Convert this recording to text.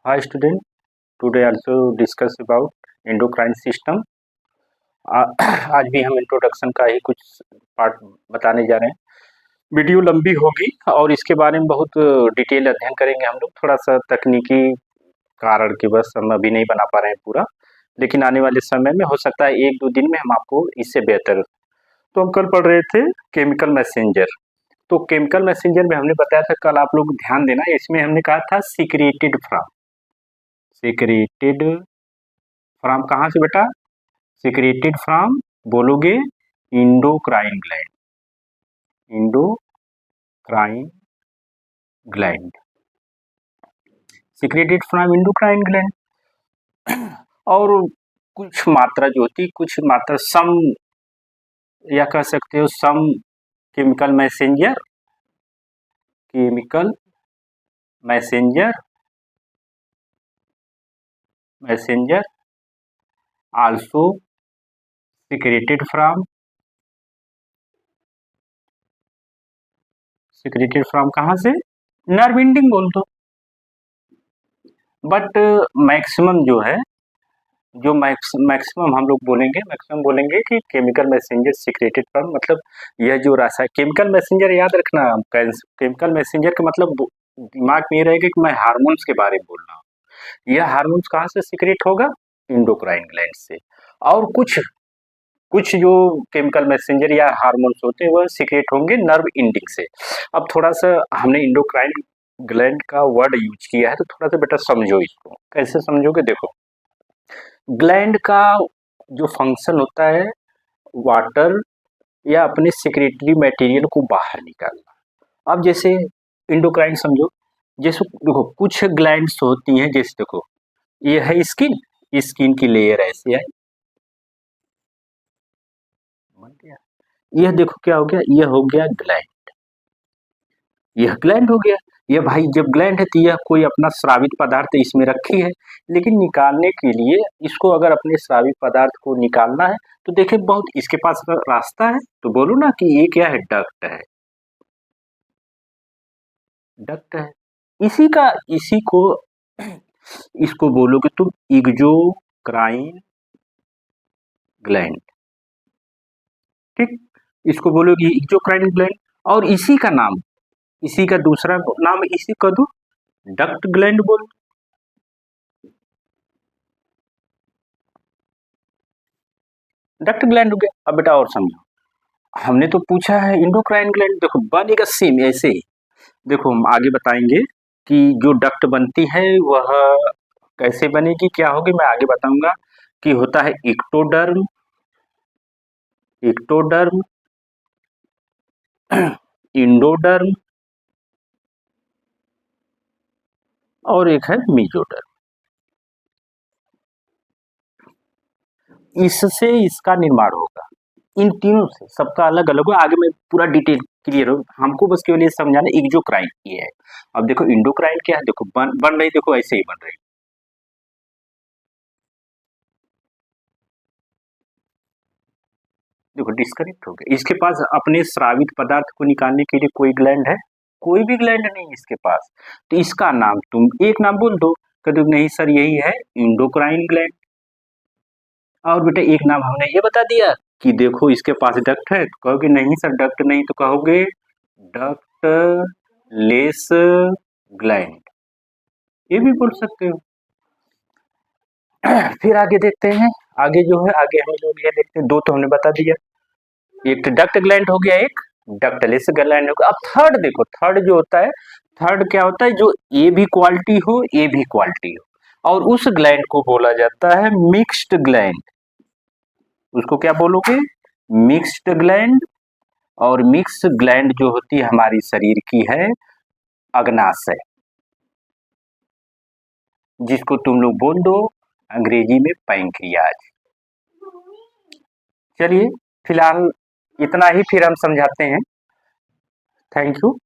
Hi student, today also discuss about endocrine system. आज भी हम इंट्रोडक्शन का ही कुछ पार्ट बताने जा रहे हैं। वीडियो लंबी होगी और इसके बारे में बहुत डिटेल अध्ययन करेंगे हम लोग। थोड़ा सा तकनीकी कारण की बस हम अभी नहीं बना पा रहे हैं पूरा, लेकिन आने वाले समय में हो सकता है 1-2 दिन में हम आपको इससे बेहतर। तो हम कल पढ़ रहे थे केमिकल मैसेंजर। तो केमिकल मैसेंजर में हमने बताया था, कल आप लोग ध्यान देना, इसमें हमने कहा था सीक्रेटेड फ्रॉम। सीक्रेटेड फ्रॉम कहाँ से बेटा? सीक्रेटेड फ्रॉम बोलोगे endocrine gland, endocrine gland, secreted from endocrine gland. और कुछ मात्रा जो होती, कुछ मात्रा सम, या कह सकते हो some chemical messenger, chemical messenger, messenger also secreted from, secreted from कहाँ से? नर्व एंडिंग बोल दो। बट मैक्सिमम जो है, जो मैक्सिमम हम लोग बोलेंगे, मैक्सिमम बोलेंगे कि केमिकल मैसेंजर सीक्रेटेड फ्रॉम, मतलब यह जो रासायनिक केमिकल मैसेंजर, याद रखना, केमिकल मैसेंजर का मतलब दिमाग में ये रहेगा कि मैं हार्मोन्स के बारे में बोल रहा हूँ। यह हार्मोन्स कहाँ से सीक्रेट होगा? इंडोक्राइन ग्लैंड से। और कुछ कुछ जो केमिकल मैसेंजर या हार्मोन्स होते हैं वह सीक्रेट होंगे नर्व एंडिंग से। अब थोड़ा सा हमने इंडोक्राइन ग्लैंड का वर्ड यूज किया है, तो थोड़ा सा बेटा समझो इसको। कैसे समझोगे? देखो, ग्लैंड का जो फंक्शन होता है वाटर या अपने सिक्रेटरी मटेरियल को बाहर निकालना। अब जैसे इंडोक्राइन समझो, जैसे देखो कुछ ग्लैंड्स होती हैं, जैसे देखो ये है स्किन, स्किन की लेयर ऐसे है, यह देखो क्या हो गया, यह हो गया ग्लैंड, यह ग्लैंड हो गया। यह भाई जब ग्लैंड है तो यह कोई अपना स्रावित पदार्थ इसमें रखी है, लेकिन निकालने के लिए इसको अगर अपने स्रावित पदार्थ को निकालना है तो देखिए बहुत इसके पास रास्ता है, तो बोलो ना कि ये क्या है? डक्ट है, डक्ट है। इसी को इसको बोलोगे तुम एक्सोक्राइन ग्लैंड, ठीक? इसको बोलोगे एक्सोक्राइन ग्लैंड। और इसी का नाम, इसी का दूसरा नाम इसी का दो डक्ट ग्लैंड बोल। डक्ट ग्लैंड हो गया। अब बेटा और समझो, हमने तो पूछा है इंडोक्राइन ग्लैंड, देखो बनेगा सेम ऐसे ही। देखो हम आगे बताएंगे कि जो डक्ट बनती है वह कैसे बनेगी, क्या होगी, मैं आगे बताऊंगा। कि होता है इक्टोडर्म, इक्टोडर्म, इंडोडर्म और एक है मीजोडर्म। इससे इसका निर्माण होगा, इन तीनों से, सबका अलग अलग हो। आगे में पूरा डिटेल क्लियर हो, हमको बस केवल ये समझाना एक्सोक्राइन ये है। अब देखो इंडोक्राइन क्या है, देखो बन रही, देखो ऐसे ही बन रही, देखो डिस्कनेक्ट हो गया। इसके पास अपने स्रावित पदार्थ को निकालने के लिए कोई ग्लैंड है? कोई भी ग्लैंड नहीं इसके पास। तो इसका नाम तुम एक नाम बोल दो, कहते नहीं सर यही है इंडोक्राइन ग्लैंड। और बेटा एक नाम हमने ये बता दिया कि देखो इसके पास डक्ट है, तो कहोगे नहीं सर डक्ट नहीं, तो कहोगे डक्ट लेस ग्लैंड, ये भी बोल सकते हो। फिर आगे देखते हैं, आगे जो है, आगे हम लोग ये देखते हैं, दो तो हमने बता दिया, एक डक्ट ग्लैंड हो गया, एक डक्टलेस ग्लैंड हो गया। अब थर्ड देखो, थर्ड जो होता है, थर्ड क्या होता है? जो ए भी क्वालिटी हो, ए भी क्वालिटी हो, और उस ग्लैंड को बोला जाता है मिक्स्ड ग्लैंड। उसको क्या बोलोगे? Mixed gland. और मिक्स ग्लैंड जो होती है हमारी शरीर की है अग्नाशय, जिसको तुम लोग बोल दो अंग्रेजी में पैंक्रियाज। चलिए फिलहाल इतना ही, फिर हम समझाते हैं। Thank you.